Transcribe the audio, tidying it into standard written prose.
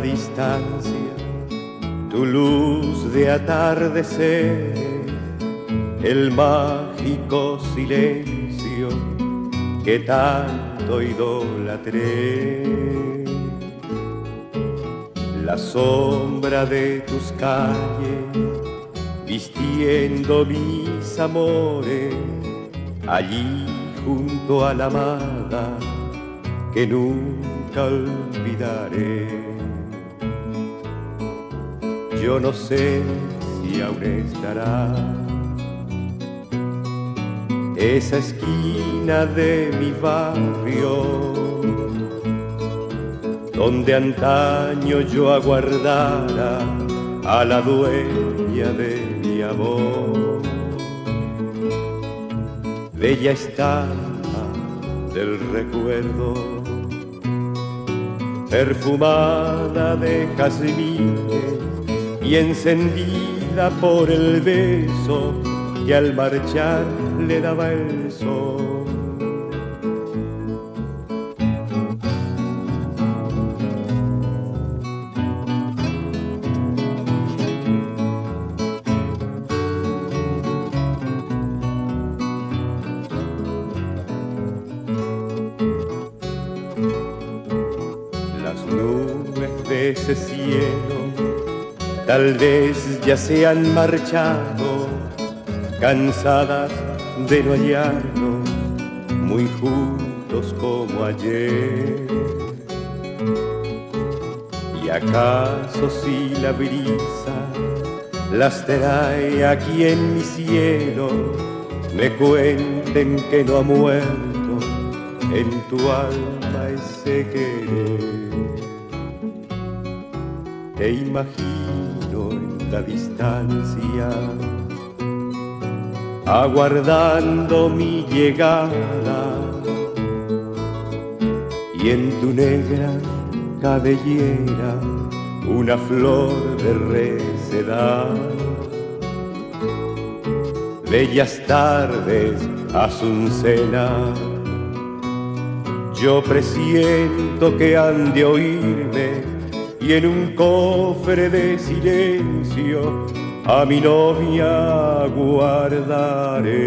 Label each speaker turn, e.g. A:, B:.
A: distancia, tu luz de atardecer, el mágico silencio que tanto idolatré, la sombra de tus calles vistiendo mis amores, allí junto a la amada que nunca olvidaré. Yo no sé si aún estará esa esquina de mi barrio donde antaño yo aguardara a la dueña de mi amor. Bella estampa del recuerdo, perfumada de jazmines y encendida por el beso que al marchar le daba el sol. Las nubes de ese cielo tal vez ya se han marchado, cansadas de no hallarnos muy juntos como ayer. ¿Y acaso si la brisa las trae aquí en mi cielo, me cuenten que no ha muerto en tu alma ese querer? Te imagino en la distancia, aguardando mi llegada, y en tu negra cabellera una flor de recedad. Bellas tardes, Azucena, yo presiento que han de oírme, y en un cofre de silencio a mi novia guardaré.